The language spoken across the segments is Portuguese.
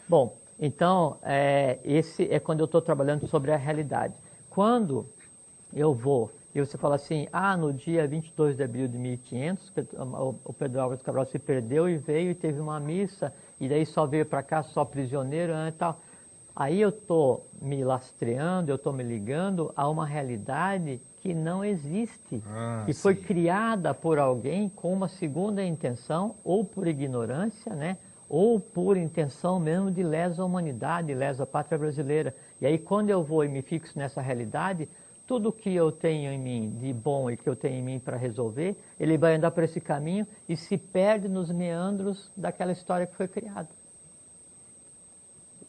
Bom, então, esse é quando eu estou trabalhando sobre a realidade. Quando eu vou, e você fala assim, no dia 22 de abril de 1500, o Pedro Álvares Cabral se perdeu e veio e teve uma missa, e daí só veio para cá só prisioneiro, né, e tal. Aí eu estou me lastreando, eu estou me ligando a uma realidade que não existe, que foi criada por alguém com uma segunda intenção, ou por ignorância, né? Ou por intenção mesmo de lesa humanidade, lesa pátria brasileira. E aí quando eu vou e me fixo nessa realidade, tudo que eu tenho em mim de bom e que eu tenho em mim para resolver, ele vai andar por esse caminho e se perde nos meandros daquela história que foi criada.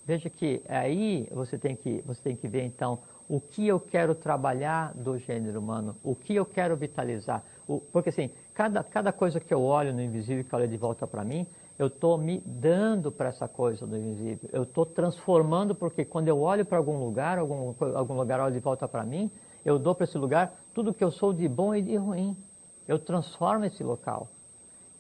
Veja que aí você tem que ver, então, o que eu quero trabalhar do gênero humano, o que eu quero vitalizar. Porque, assim, cada coisa que eu olho no invisível que olha de volta para mim, eu estou me dando para essa coisa do invisível. Eu estou transformando, porque quando eu olho para algum lugar olha de volta para mim, eu dou para esse lugar tudo que eu sou de bom e de ruim. Eu transformo esse local.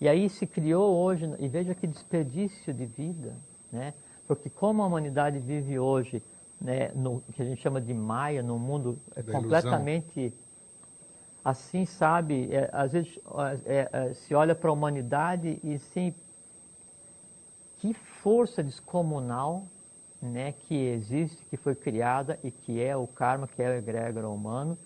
E aí se criou hoje, e veja que desperdício de vida, né? Porque como a humanidade vive hoje, né, no que a gente chama de Maia, num mundo completamente assim, sabe? Às vezes se olha para a humanidade e sim, que força descomunal, né, que existe, que foi criada e que é o karma, que é o egrégor humano,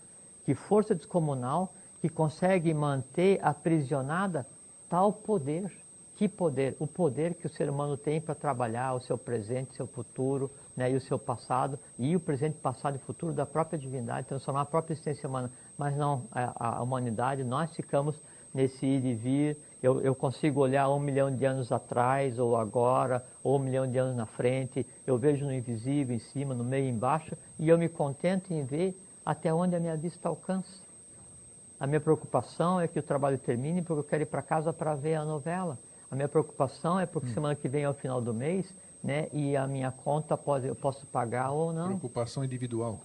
que força descomunal que consegue manter aprisionada tal poder. Que poder? O poder que o ser humano tem para trabalhar o seu presente, seu futuro, né, e o seu passado, e o presente, passado e futuro da própria divindade, transformar a própria existência humana. Mas não, a humanidade, nós ficamos nesse ir e vir. Eu consigo olhar 1 milhão de anos atrás, ou agora, ou 1 milhão de anos na frente. Eu vejo no invisível, em cima, no meio, embaixo, e eu me contento em ver até onde a minha vista alcança. A minha preocupação é que o trabalho termine, porque eu quero ir para casa para ver a novela. A minha preocupação é porque semana que vem é o final do mês, né, e a minha conta eu posso pagar ou não. Preocupação individual.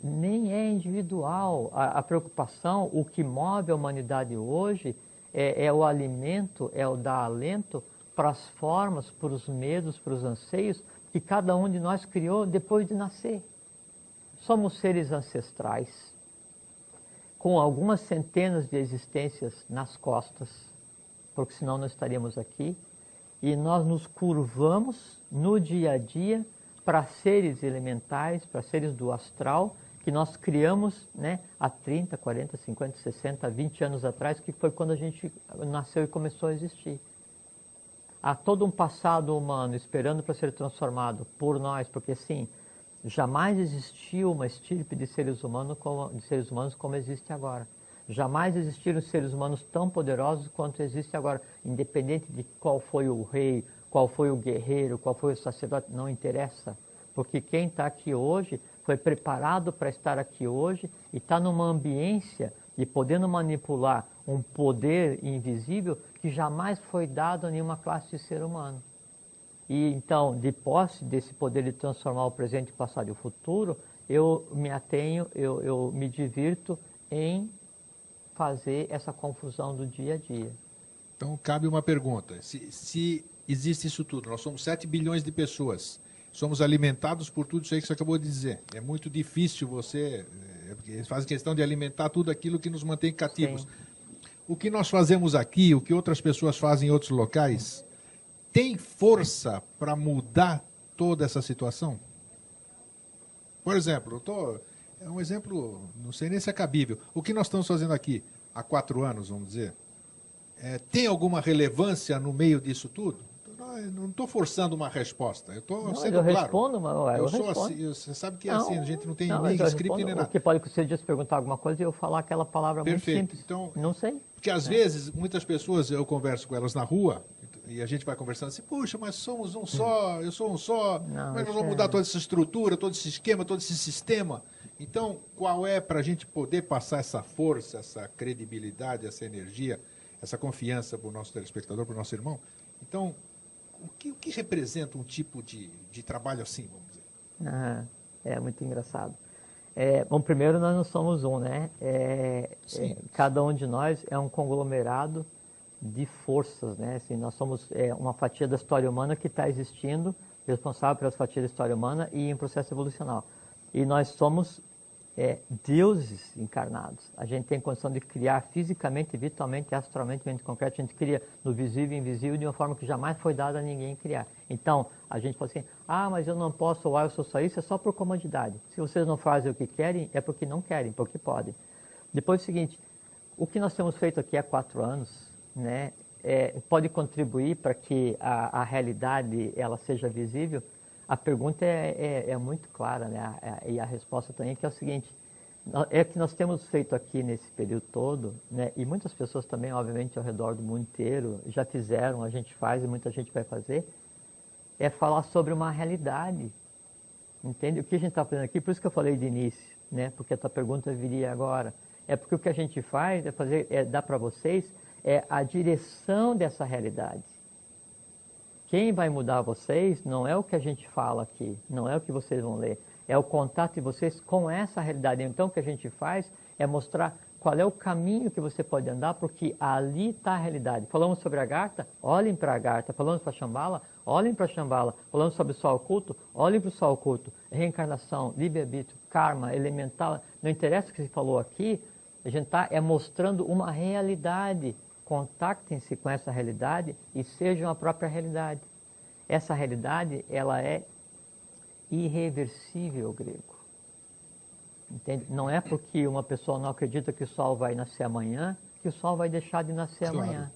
Nem é individual. A preocupação, o que move a humanidade hoje é o alimento, é o dar alento para as formas, para os medos, para os anseios que cada um de nós criou depois de nascer. Somos seres ancestrais, com algumas centenas de existências nas costas, porque senão não estaríamos aqui, e nós nos curvamos no dia a dia para seres elementais, para seres do astral, que nós criamos, né, há 30, 40, 50, 60, 20 anos atrás, que foi quando a gente nasceu e começou a existir. Há todo um passado humano esperando para ser transformado por nós, porque sim, jamais existiu uma estirpe de seres humanos como existe agora. Jamais existiram seres humanos tão poderosos quanto existe agora, independente de qual foi o rei, qual foi o guerreiro, qual foi o sacerdote, não interessa. Porque quem está aqui hoje foi preparado para estar aqui hoje e está numa ambiência e podendo manipular um poder invisível que jamais foi dado a nenhuma classe de ser humano. E então, de posse desse poder de transformar o presente, o passado e o futuro, eu me atenho, eu me divirto em fazer essa confusão do dia a dia. Então, cabe uma pergunta. Se existe isso tudo, nós somos 7 bilhões de pessoas, somos alimentados por tudo isso aí que você acabou de dizer. É muito difícil eles fazem questão de alimentar tudo aquilo que nos mantém cativos. Sim. O que nós fazemos aqui, o que outras pessoas fazem em outros locais, tem força para mudar toda essa situação? Por exemplo, é um exemplo, não sei nem se é cabível. O que nós estamos fazendo aqui há 4 anos, vamos dizer, tem alguma relevância no meio disso tudo? Não estou forçando uma resposta. Eu estou sendo claro. Respondo, mas eu sou assim, você sabe que é assim, a gente não tem nem script nem nada. O que pode ser de perguntar alguma coisa e eu falar aquela palavra muito simples. Então, não sei. Porque às vezes, muitas pessoas, eu converso com elas na rua, e a gente vai conversando assim, puxa, mas somos um só, eu sou um só, como é que nós vamos mudar toda essa estrutura, todo esse esquema, todo esse sistema? Então, qual é para a gente poder passar essa força, essa credibilidade, essa energia, essa confiança para o nosso telespectador, para o nosso irmão? Então, o que representa um tipo de trabalho assim, vamos dizer? É muito engraçado. Bom, primeiro nós não somos um, né? Cada um de nós é um conglomerado de forças, né? Assim, nós somos uma fatia da história humana que está existindo, responsável pelas fatias da história humana e em processo evolucional. E nós somos deuses encarnados. A gente tem condição de criar fisicamente, virtualmente, astralmente, mente concreta. A gente cria no visível e invisível de uma forma que jamais foi dada a ninguém criar. Então, a gente fala assim, mas eu não posso, ou eu sou só isso, é só por comodidade. Se vocês não fazem o que querem, é porque não querem, porque podem. Depois é o seguinte, o que nós temos feito aqui há 4 anos, né, pode contribuir para que a realidade ela seja visível. A pergunta é muito clara, né? E a resposta também que é o seguinte, é que nós temos feito aqui nesse período todo, né? E muitas pessoas também, obviamente, ao redor do mundo inteiro, já fizeram, a gente faz e muita gente vai fazer, é falar sobre uma realidade, entende? O que a gente está fazendo aqui, por isso que eu falei de início, né? Porque a tua pergunta viria agora. É porque o que a gente faz dar para vocês a direção dessa realidade. Quem vai mudar vocês não é o que a gente fala aqui, não é o que vocês vão ler, é o contato de vocês com essa realidade. Então, o que a gente faz é mostrar qual é o caminho que você pode andar, porque ali está a realidade. Falamos sobre a Agartha, olhem para a Agartha. Falamos para a Shambhala, olhem para a Shambhala. Falamos sobre o sol oculto, olhem para o sol oculto. Reencarnação, livre-arbítrio, karma, elemental, não interessa o que se falou aqui, a gente está mostrando uma realidade. Contactem-se com essa realidade e sejam a própria realidade. Essa realidade, ela é irreversível, grego. Entende? Não é porque uma pessoa não acredita que o sol vai nascer amanhã, que o sol vai deixar de nascer amanhã.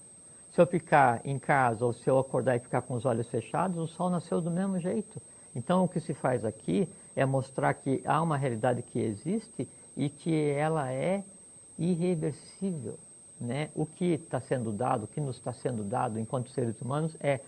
Se eu ficar em casa ou se eu acordar e ficar com os olhos fechados, o sol nasceu do mesmo jeito. Então, o que se faz aqui é mostrar que há uma realidade que existe e que ela é irreversível. Né? O que está sendo dado, o que nos está sendo dado enquanto seres humanos é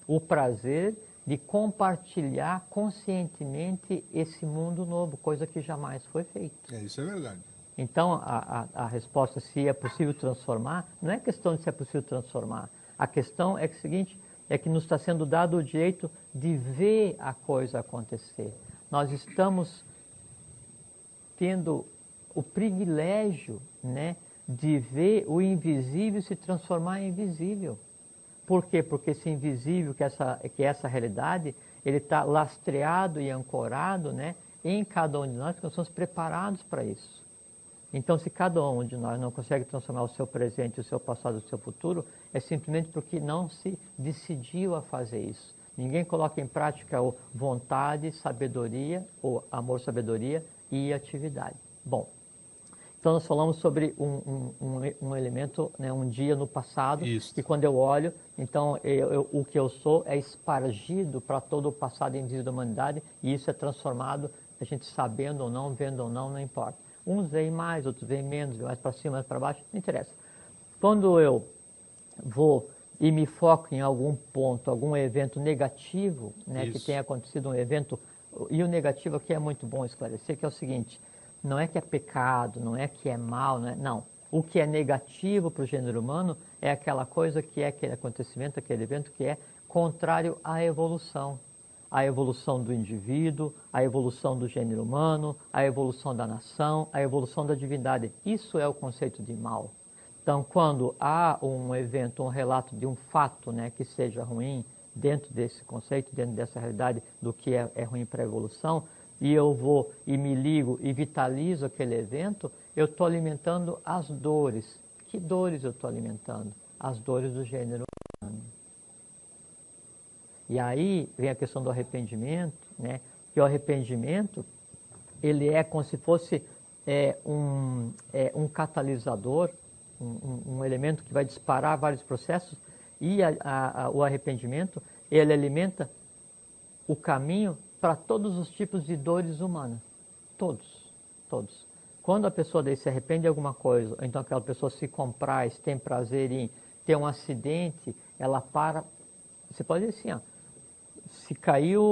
o prazer de compartilhar conscientemente esse mundo novo, coisa que jamais foi feita. Isso é verdade. Então, a resposta se é possível transformar, não é questão de se é possível transformar. A questão é que o seguinte, é que nos está sendo dado o direito de ver a coisa acontecer. Nós estamos tendo o privilégio, né, de ver o invisível se transformar em visível. Por quê? Porque esse invisível, que é essa realidade, ele está lastreado e ancorado, né, em cada um de nós, porque nós somos preparados para isso. Então, se cada um de nós não consegue transformar o seu presente, o seu passado, o seu futuro, é simplesmente porque não se decidiu a fazer isso. Ninguém coloca em prática o vontade, sabedoria, ou amor, sabedoria e atividade. Bom, então nós falamos sobre um elemento, né, um dia no passado, Isso. e quando eu olho, então o que eu sou é espargido para todo o passado invisível da humanidade, e isso é transformado, a gente sabendo ou não, vendo ou não, não importa. Uns veem mais, outros veem menos, mais para cima, mais para baixo, não interessa. Quando eu vou e me foco em algum ponto, algum evento negativo, né, que tenha acontecido um evento, e o negativo aqui é muito bom esclarecer, que é o seguinte, não é que é pecado, não é que é mal, não. O que é negativo para o gênero humano é aquela coisa que é aquele acontecimento, aquele evento que é contrário à evolução. A evolução do indivíduo, a evolução do gênero humano, a evolução da nação, a evolução da divindade. Isso é o conceito de mal. Então, quando há um evento, um relato de um fato, né, que seja ruim, dentro desse conceito, dentro dessa realidade do que é ruim para a evolução, e eu vou e me ligo e vitalizo aquele evento, eu estou alimentando as dores. Que dores eu estou alimentando? As dores do gênero humano. E aí vem a questão do arrependimento, né? Que o arrependimento, ele é como se fosse um catalisador, um elemento que vai disparar vários processos, e o arrependimento, ele alimenta o caminho para todos os tipos de dores humanas. Todos, todos. Quando a pessoa daí se arrepende de alguma coisa, ou então aquela pessoa se compraz, tem prazer em ter um acidente, ela para. Você pode dizer assim, se caiu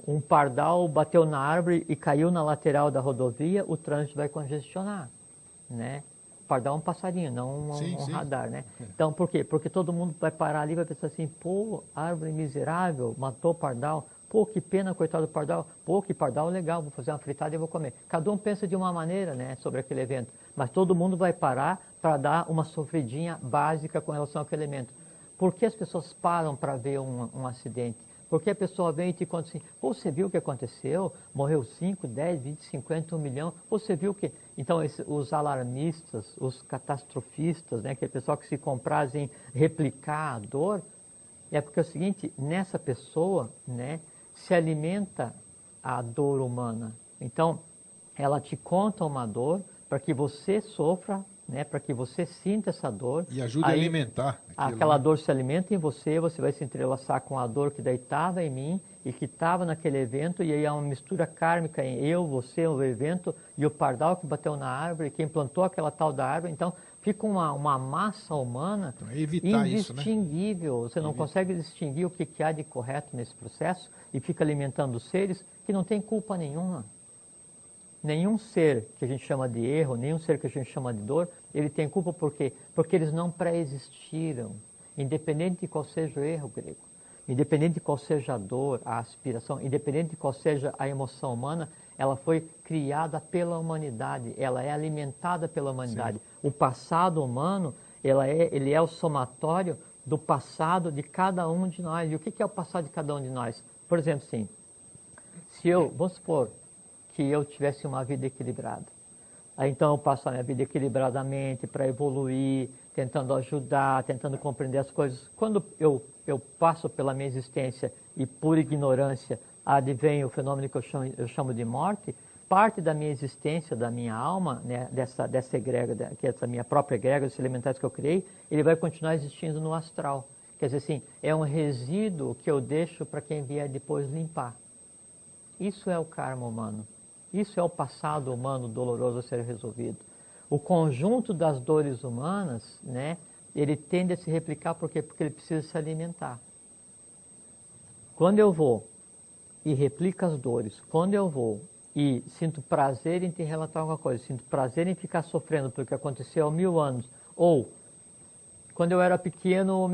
um pardal, bateu na árvore e caiu na lateral da rodovia, o trânsito vai congestionar, né? Pardal é um passarinho, não um radar, né? Então, por quê? Porque todo mundo vai parar ali e vai pensar assim, pô, árvore miserável, matou o pardal, pô, que pena, coitado do pardal, pô, que pardal legal, vou fazer uma fritada e vou comer. Cada um pensa de uma maneira, né, sobre aquele evento, mas todo mundo vai parar para dar uma sofridinha básica com relação àquele elemento. Por que as pessoas param para ver um acidente? Porque a pessoa vem e te conta assim, pô, você viu o que aconteceu? Morreu 5, 10, 20, 50, 1 milhão. Você viu o que... Então, os alarmistas, os catastrofistas, né, que é o pessoal que se compraz em replicar a dor, é porque é o seguinte, nessa pessoa, né, se alimenta a dor humana. Então, ela te conta uma dor para que você sofra, né, para que você sinta essa dor. E ajude a alimentar. Aquela dor se alimenta em você, você vai se entrelaçar com a dor que daí estava em mim e que estava naquele evento, e aí há uma mistura kármica em eu, você, o evento, e o pardal que bateu na árvore, quem plantou aquela tal da árvore. Então, fica uma massa humana então, evitar indistinguível. Isso, né? Você não consegue distinguir o que há de correto nesse processo e fica alimentando seres que não têm culpa nenhuma. Nenhum ser que a gente chama de erro, nenhum ser que a gente chama de dor, ele tem culpa por quê? Porque eles não pré-existiram, independente de qual seja o erro grego, independente de qual seja a dor, a aspiração, independente de qual seja a emoção humana, ela foi criada pela humanidade, ela é alimentada pela humanidade. Sim. O passado humano, ele é o somatório do passado de cada um de nós. E o que é o passado de cada um de nós? Por exemplo, assim, se eu, vamos supor, que eu tivesse uma vida equilibrada. Aí então eu passo a minha vida equilibradamente para evoluir, tentando ajudar, tentando compreender as coisas. Quando eu passo pela minha existência e por ignorância advém o fenômeno que eu chamo de morte, parte da minha existência, da minha alma, né, dessa egrégora, que é essa minha própria egrégora, esses elementais que eu criei, ele vai continuar existindo no astral. Quer dizer assim, é um resíduo que eu deixo para quem vier depois limpar. Isso é o karma humano. Isso é o passado humano doloroso a ser resolvido. O conjunto das dores humanas, né, ele tende a se replicar por quê? Porque ele precisa se alimentar. Quando eu vou e replico as dores, quando eu vou e sinto prazer em te relatar alguma coisa, sinto prazer em ficar sofrendo porque aconteceu há 1000 anos, ou quando eu era pequeno,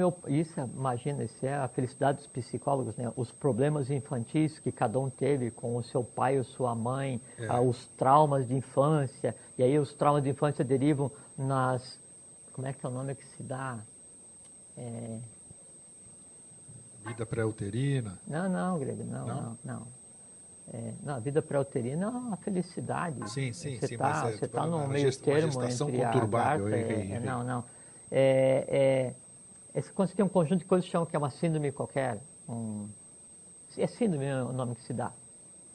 imagina, isso é a felicidade dos psicólogos, né? Os problemas infantis que cada um teve com o seu pai ou sua mãe, os traumas de infância, e aí os traumas de infância derivam como é que é o nome que se dá? Vida pré-uterina? Não, Grego, não. Na vida pré-uterina é uma felicidade. Sim, você está no meio termo entre a conturbada. Não. Quando você tem um conjunto de coisas que chamam que é uma síndrome qualquer, é síndrome o nome que se dá.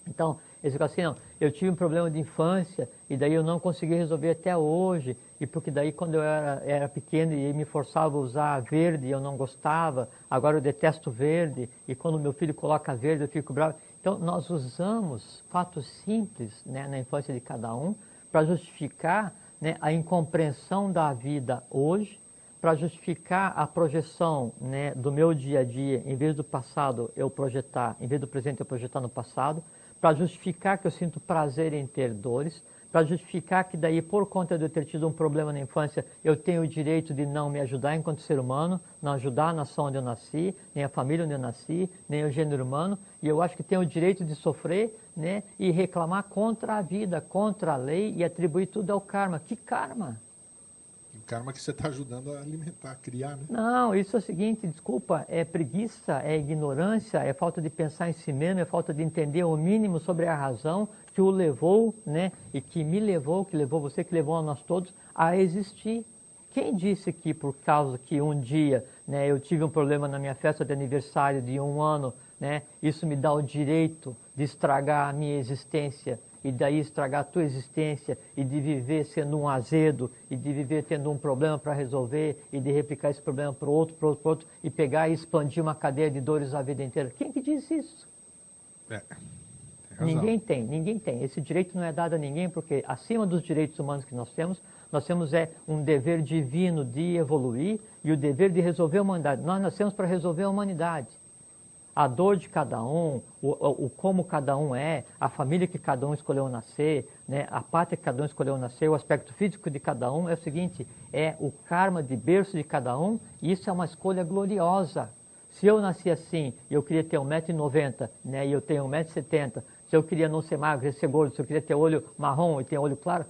Então, eles ficam assim, não, eu tive um problema de infância e daí eu não consegui resolver até hoje, e porque daí quando eu era pequeno e me forçava a usar verde eu não gostava, agora eu detesto verde, e quando meu filho coloca verde eu fico bravo. Então, nós usamos fatos simples, né, na infância de cada um para justificar, né, a incompreensão da vida hoje, para justificar a projeção, né, do meu dia a dia, em vez do passado eu projetar, em vez do presente eu projetar no passado, para justificar que eu sinto prazer em ter dores, para justificar que daí, por conta de eu ter tido um problema na infância, eu tenho o direito de não me ajudar enquanto ser humano, não ajudar a nação onde eu nasci, nem a família onde eu nasci, nem o gênero humano, e eu acho que tenho o direito de sofrer, né, e reclamar contra a vida, contra a lei e atribuir tudo ao karma. Que karma? O karma que você está ajudando a alimentar, a criar, né? Não, isso é o seguinte, desculpa, é preguiça, é ignorância, é falta de pensar em si mesmo, é falta de entender o mínimo sobre a razão que o levou, né, e que me levou, que levou você, que levou a nós todos a existir. Quem disse que por causa que um dia, né, eu tive um problema na minha festa de aniversário de 1 ano, né, isso me dá o direito de estragar a minha existência, e daí estragar a tua existência, e de viver sendo um azedo, e de viver tendo um problema para resolver, e de replicar esse problema para o outro, e pegar e expandir uma cadeia de dores a vida inteira? Quem que diz isso? Ninguém tem. Esse direito não é dado a ninguém, porque acima dos direitos humanos que nós temos um dever divino de evoluir e o dever de resolver a humanidade. Nós nascemos para resolver a humanidade. A dor de cada um, o como cada um é, a família que cada um escolheu nascer, né, a pátria que cada um escolheu nascer, o aspecto físico de cada um, é o seguinte, é o karma de berço de cada um, e isso é uma escolha gloriosa. Se eu nasci assim, eu queria ter 1,90 m, né, e eu tenho 1,70 m, se eu queria não ser magro, ser gordo, se eu queria ter olho marrom e ter olho claro,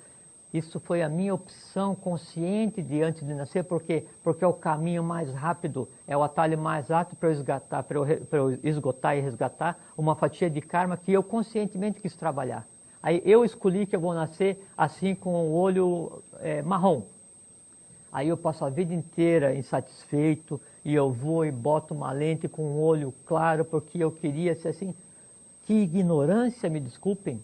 Isso foi a minha opção consciente de antes de nascer, porque é o caminho mais rápido, é o atalho mais rápido para eu esgotar e resgatar uma fatia de karma que eu conscientemente quis trabalhar. Aí eu escolhi que eu vou nascer assim com o olho marrom. Aí eu passo a vida inteira insatisfeito e eu vou e boto uma lente com o olho claro porque eu queria ser assim. Que ignorância, me desculpem.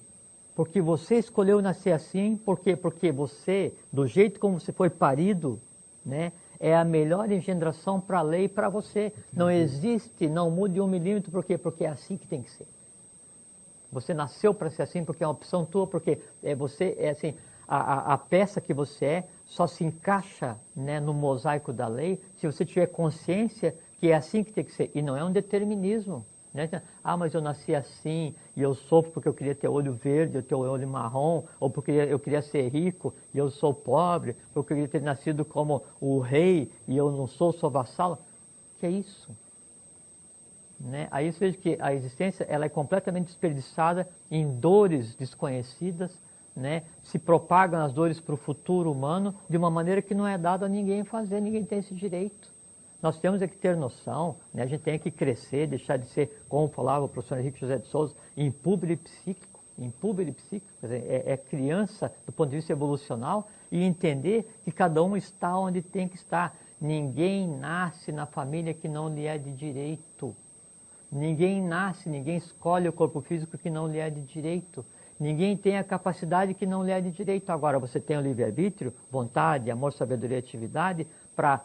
Porque você escolheu nascer assim, por quê? Porque você, do jeito como você foi parido, né, é a melhor engendração para a lei e para você. Não existe, não mude 1 milímetro, por quê? Porque é assim que tem que ser. Você nasceu para ser assim porque é uma opção tua, porque você é assim, a peça que você é só se encaixa, né, no mosaico da lei se você tiver consciência que é assim que tem que ser. E não é um determinismo. Né? Ah, mas eu nasci assim e eu sofro porque eu queria ter olho verde, eu ter olho marrom, ou porque eu queria ser rico e eu sou pobre, porque eu queria ter nascido como o rei e eu não sou vassalo. Que é isso? Né? Aí você veja que a existência ela é completamente desperdiçada em dores desconhecidas, né? Se propagam as dores para o futuro humano de uma maneira que não é dada a ninguém fazer, ninguém tem esse direito. Nós temos que ter noção, né? A gente tem que crescer, deixar de ser, como falava o professor Henrique José de Souza, impúbere psíquico, quer dizer, é criança do ponto de vista evolucional e entender que cada um está onde tem que estar. Ninguém nasce na família que não lhe é de direito. Ninguém nasce, ninguém escolhe o corpo físico que não lhe é de direito. Ninguém tem a capacidade que não lhe é de direito. Agora, você tem o livre-arbítrio, vontade, amor, sabedoria e atividade para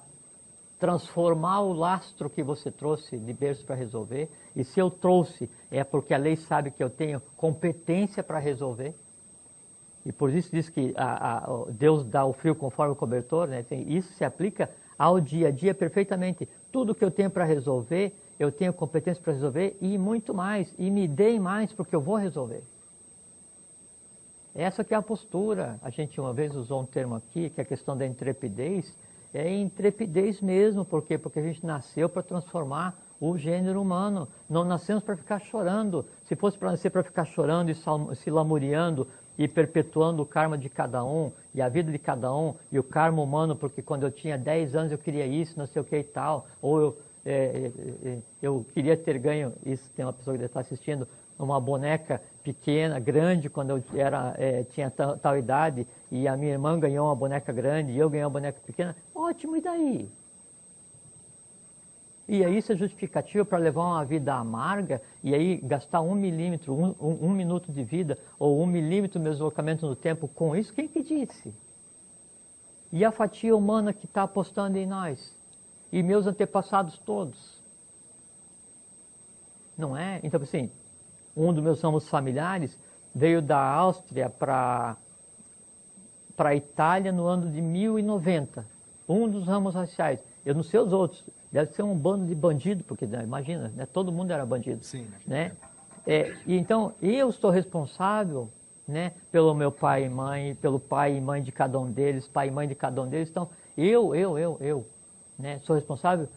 transformar o lastro que você trouxe de berço para resolver. E se eu trouxe, é porque a lei sabe que eu tenho competência para resolver. E por isso diz que Deus dá o frio conforme o cobertor, né? Isso se aplica ao dia a dia perfeitamente. Tudo que eu tenho para resolver, eu tenho competência para resolver e muito mais. E me deem mais porque eu vou resolver. Essa que é a postura. A gente uma vez usou um termo aqui, que é a questão da intrepidez. É intrepidez mesmo, por quê? Porque a gente nasceu para transformar o gênero humano. Não nascemos para ficar chorando. Se fosse para nascer para ficar chorando e se lamuriando e perpetuando o karma de cada um, e a vida de cada um, e o karma humano, porque quando eu tinha 10 anos eu queria isso, não sei o que e tal, ou eu queria ter ganho, isso tem uma pessoa que deve estar assistindo, uma boneca pequena, grande, quando eu tinha tal idade, e a minha irmã ganhou uma boneca grande, e eu ganhei uma boneca pequena, ótimo, e daí? E aí isso é justificativa para levar uma vida amarga, e aí gastar 1 milímetro, um minuto de vida, ou 1 milímetro do meu deslocamento no tempo com isso, quem que disse? E a fatia humana que está apostando em nós? E meus antepassados todos? Não é? Então, assim, um dos meus ramos familiares veio da Áustria para a Itália no ano de 1090. Um dos ramos raciais. Eu não sei os outros. Deve ser um bando de bandido, porque imagina, né, todo mundo era bandido. Sim, né? E então, eu estou responsável, né, pelo meu pai e mãe, pelo pai e mãe de cada um deles, pai e mãe de cada um deles. Então, eu, né, sou responsável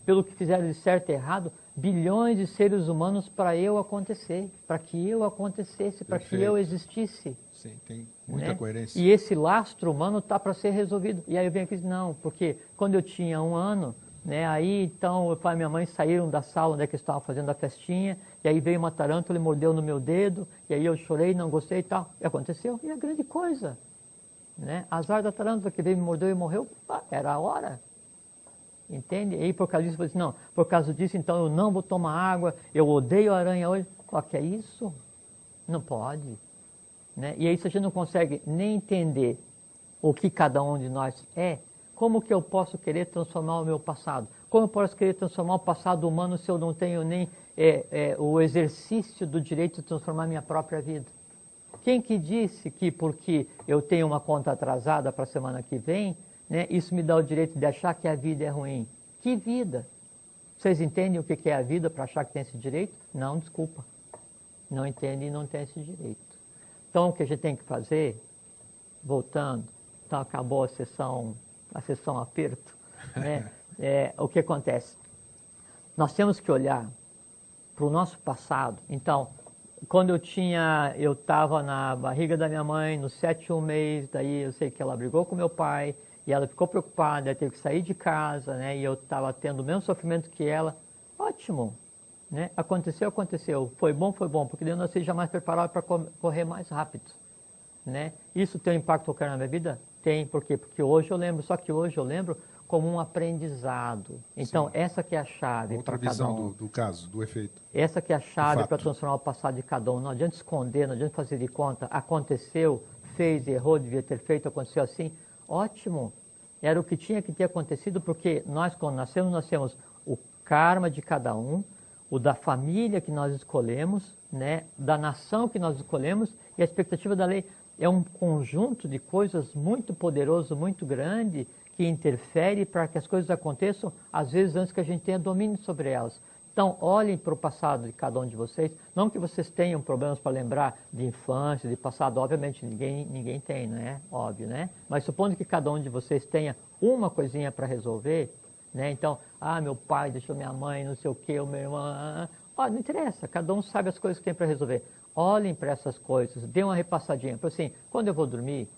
pelo que fizeram de certo e errado, bilhões de seres humanos para eu acontecer, para que eu acontecesse, para que eu existisse. Sim, tem muita, né, coerência. E esse lastro humano está para ser resolvido. E aí eu venho aqui e digo, não, porque quando eu tinha 1 ano, né, aí então o pai e minha mãe saíram da sala onde é que eles estavam fazendo a festinha, e aí veio uma tarântula e mordeu no meu dedo, e aí eu chorei, não gostei e tal. E aconteceu, e é grande coisa. Né? Azar da tarântula que veio, me mordeu e morreu, era a hora. Entende? E aí por causa disso, eu falei assim, não, por causa disso, então eu não vou tomar água, eu odeio aranha hoje. O que é isso? Não pode. Né? E aí se a gente não consegue nem entender o que cada um de nós é, como que eu posso querer transformar o meu passado? Como eu posso querer transformar o passado humano se eu não tenho nem o exercício do direito de transformar minha própria vida? Quem que disse que porque eu tenho uma conta atrasada para a semana que vem, né, isso me dá o direito de achar que a vida é ruim? Que vida? Vocês entendem o que é a vida para achar que tem esse direito? Não, desculpa. Não entendem e não tem esse direito. Então, o que a gente tem que fazer, voltando, então acabou a sessão aperto, né? O que acontece? Nós temos que olhar para o nosso passado. Então, quando eu estava na barriga da minha mãe, no 7º mês, daí eu sei que ela brigou com meu pai, e ela ficou preocupada, teve que sair de casa, né? E eu estava tendo o mesmo sofrimento que ela. Ótimo, né? Aconteceu. Foi bom, porque daí eu nasci já mais preparado para correr mais rápido, né? Isso tem um impacto qualquer na minha vida? Tem, por quê? Porque hoje eu lembro, só que hoje eu lembro como um aprendizado. Então, Sim. essa que é a chave Outra para cada visão um. do caso, do efeito. Essa que é a chave para fato. transformar o passado de cada um. Não adianta esconder, não adianta fazer de conta. Aconteceu, fez, errou, devia ter feito, aconteceu assim. Ótimo. Era o que tinha que ter acontecido, porque nós, quando nascemos o karma de cada um, o da família que nós escolhemos, né, da nação que nós escolhemos, e a expectativa da lei é um conjunto de coisas muito poderoso, muito grande, que interfere para que as coisas aconteçam, às vezes antes que a gente tenha domínio sobre elas. Então, olhem para o passado de cada um de vocês. Não que vocês tenham problemas para lembrar de infância, de passado. Obviamente, ninguém tem, né? Óbvio, né? Mas supondo que cada um de vocês tenha uma coisinha para resolver, né? Então, meu pai deixou minha mãe, não sei o quê, o meu irmão... não interessa, cada um sabe as coisas que tem para resolver. Olhem para essas coisas, dê uma repassadinha. Por assim, quando eu vou dormir,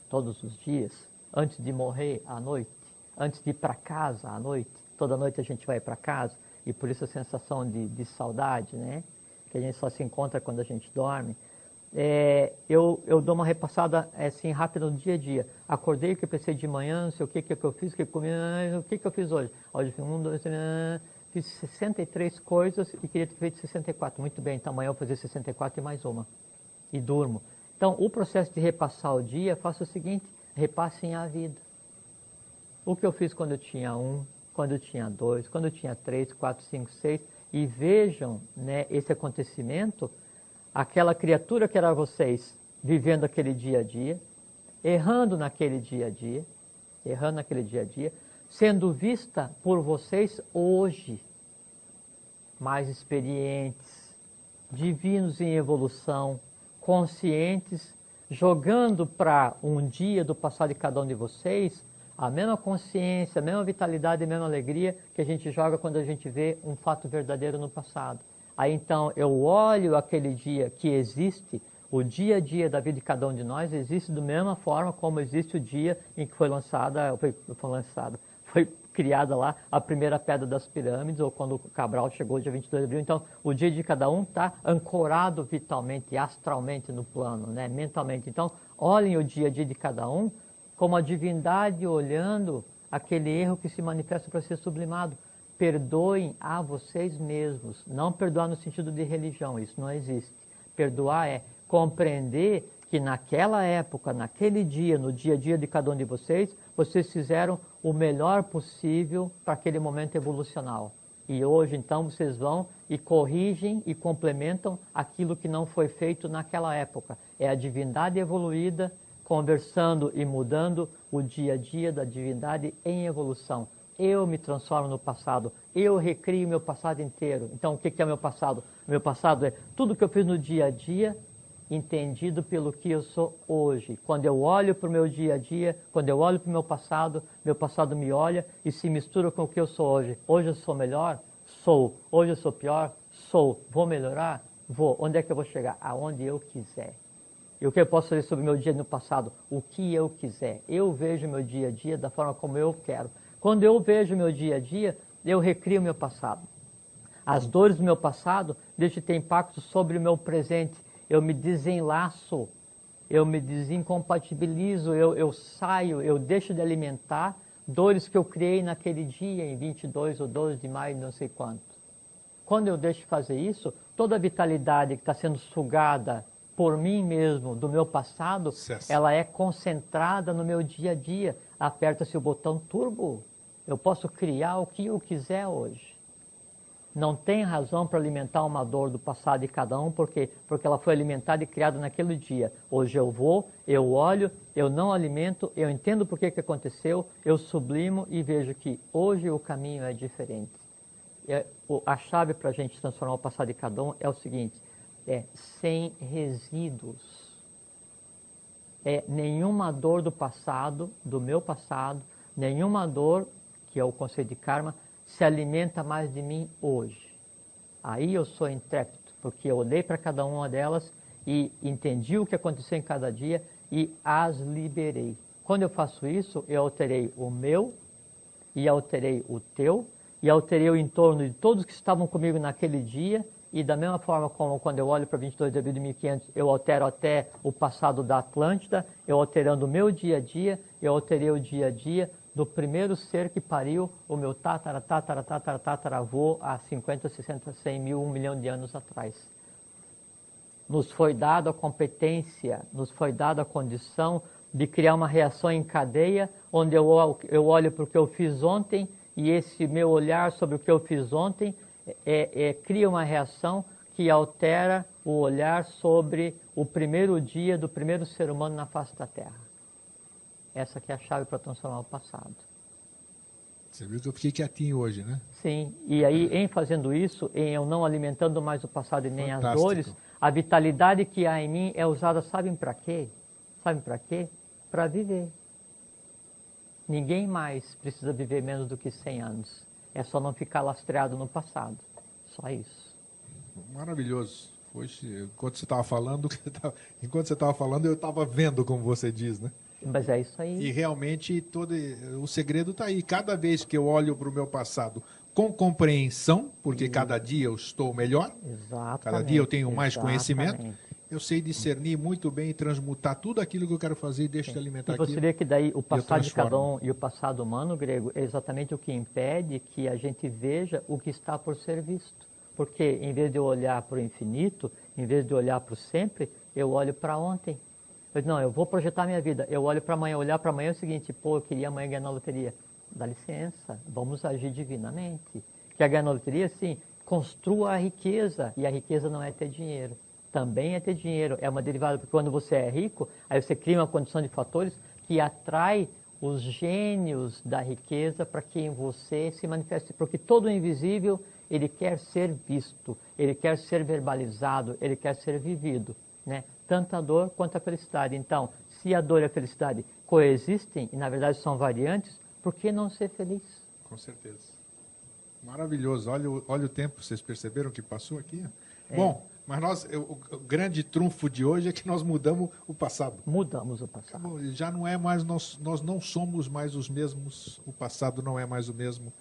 todos os dias, antes de morrer à noite, antes de ir para casa à noite, toda noite a gente vai para casa, e por isso a sensação de saudade, né? Que a gente só se encontra quando a gente dorme. Eu dou uma repassada assim rápida no dia a dia. Acordei, o que eu pensei de manhã, não sei o que eu fiz, o que eu comi, o que eu fiz hoje. Hoje fiz 1, 2, 3, fiz 63 coisas e queria ter feito 64. Muito bem, então amanhã eu vou fazer 64 e mais uma. E durmo. Então, o processo de repassar o dia, faça o seguinte, repassem a vida. O que eu fiz quando eu tinha 1, quando eu tinha 2, quando eu tinha 3, 4, 5, 6, e vejam, né, esse acontecimento, aquela criatura que era vocês, vivendo aquele dia a dia, errando naquele dia a dia, sendo vista por vocês hoje, mais experientes, divinos em evolução, conscientes, jogando para um dia do passado de cada um de vocês a mesma consciência, a mesma vitalidade, a mesma alegria que a gente joga quando a gente vê um fato verdadeiro no passado. Aí então eu olho aquele dia que existe, o dia a dia da vida de cada um de nós existe da mesma forma como existe o dia em que foi criada lá a primeira pedra das pirâmides, ou quando o Cabral chegou dia 22 de abril. Então, o dia de cada um está ancorado vitalmente, astralmente no plano, né? Mentalmente. Então, olhem o dia a dia de cada um como a divindade olhando aquele erro que se manifesta para ser sublimado. Perdoem a vocês mesmos. Não perdoar no sentido de religião, isso não existe. Perdoar é compreender que naquela época, naquele dia, no dia a dia de cada um de vocês, vocês fizeram o melhor possível para aquele momento evolucional. E hoje, então, vocês vão e corrigem e complementam aquilo que não foi feito naquela época. É a divindade evoluída conversando e mudando o dia a dia da divindade em evolução. Eu me transformo no passado, eu recrio meu passado inteiro. Então, o que é meu passado? Meu passado é tudo que eu fiz no dia a dia, entendido pelo que eu sou hoje. Quando eu olho para o meu dia a dia, quando eu olho para o meu passado me olha e se mistura com o que eu sou hoje. Hoje eu sou melhor? Sou. Hoje eu sou pior? Sou. Vou melhorar? Vou. Onde é que eu vou chegar? Aonde eu quiser. E o que eu posso fazer sobre o meu dia no passado? O que eu quiser. Eu vejo meu dia a dia da forma como eu quero. Quando eu vejo meu dia a dia, eu recrio meu passado. As dores do meu passado deixam de ter impacto sobre o meu presente. Eu me desenlaço, eu me desincompatibilizo, eu saio, eu deixo de alimentar dores que eu criei naquele dia, em 22 ou 12 de maio, não sei quanto. Quando eu deixo de fazer isso, toda a vitalidade que está sendo sugada por mim mesmo, do meu passado, ela é concentrada no meu dia a dia. Aperta-se o botão turbo. Eu posso criar o que eu quiser hoje. Não tem razão para alimentar uma dor do passado de cada um, porque ela foi alimentada e criada naquele dia. Hoje eu vou, eu olho, eu não alimento, eu entendo por que aconteceu, eu sublimo e vejo que hoje o caminho é diferente. A chave para a gente transformar o passado de cada um é o seguinte, sem resíduos. Nenhuma dor do passado, do meu passado, nenhuma dor, que é o conceito de karma, se alimenta mais de mim hoje. Aí eu sou intrépido, porque eu olhei para cada uma delas e entendi o que aconteceu em cada dia e as liberei. Quando eu faço isso, eu alterei o meu, e alterei o teu, e alterei o entorno de todos que estavam comigo naquele dia, e da mesma forma como quando eu olho para 22 de abril de 1500, eu altero até o passado da Atlântida, eu alterando o meu dia a dia, eu alterei o dia a dia do primeiro ser que pariu o meu tataravô há 50, 60, 100 mil, 1 milhão de anos atrás. Nos foi dado a competência, nos foi dada a condição de criar uma reação em cadeia, onde eu olho para o que eu fiz ontem, e esse meu olhar sobre o que eu fiz ontem cria uma reação que altera o olhar sobre o primeiro dia do primeiro ser humano na face da Terra. Essa que é a chave para transformar o passado. Você viu que eu fiquei quietinho hoje, né? Sim, e aí em fazendo isso, em eu não alimentando mais o passado e nem Fantástico. as dores, a vitalidade que há em mim é usada, sabem para quê? Sabem para quê? Para viver. Ninguém mais precisa viver menos do que 100 anos. É só não ficar lastreado no passado. Só isso. Maravilhoso. Hoje, enquanto você estava falando, eu estava vendo, como você diz, né? Mas é isso aí. E realmente o segredo está aí. Cada vez que eu olho para o meu passado com compreensão, porque cada dia eu estou melhor, Exatamente, cada dia eu tenho mais exatamente. conhecimento, eu sei discernir muito bem e transmutar tudo aquilo que eu quero fazer e deixo de alimentar E você aquilo. vê que daí o passado de cada transformo. um e o passado humano, Grego, é exatamente o que impede que a gente veja o que está por ser visto. Porque em vez de eu olhar para o infinito, em vez de olhar para o sempre, eu olho para ontem. Eu vou projetar minha vida. Eu olho para amanhã. Olhar para amanhã é o seguinte: pô, eu queria amanhã ganhar na loteria. Dá licença, vamos agir divinamente. Quer ganhar na loteria? Sim. Construa a riqueza. E a riqueza não é ter dinheiro. Também é ter dinheiro. É uma derivada, porque quando você é rico, aí você cria uma condição de fatores que atrai os gênios da riqueza para que em você se manifeste. Porque todo o invisível, ele quer ser visto, ele quer ser verbalizado, ele quer ser vivido, né? Tanto a dor quanto a felicidade. Então, se a dor e a felicidade coexistem, e na verdade são variantes, por que não ser feliz? Com certeza. Maravilhoso. Olha o tempo, vocês perceberam que passou aqui? Bom, mas o grande trunfo de hoje é que nós mudamos o passado. Mudamos o passado. Já não é mais, nós não somos mais os mesmos, o passado não é mais o mesmo.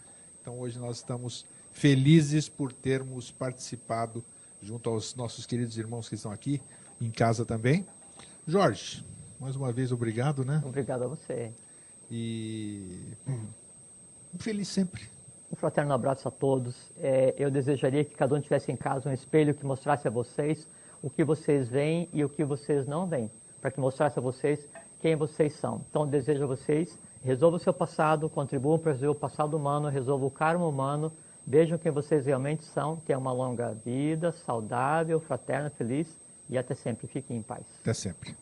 Então hoje nós estamos felizes por termos participado junto aos nossos queridos irmãos que estão aqui, em casa também. Jorge, mais uma vez obrigado, né? Obrigado a você. E feliz sempre. Um fraterno abraço a todos. Eu desejaria que cada um tivesse em casa um espelho que mostrasse a vocês o que vocês veem e o que vocês não veem, para que mostrasse a vocês quem vocês são. Então, desejo a vocês, resolvam o seu passado, contribuam para resolver o passado humano, resolvam o karma humano, vejam quem vocês realmente são, tenham uma longa vida, saudável, fraterna, feliz, e até sempre. Fiquem em paz. Até sempre.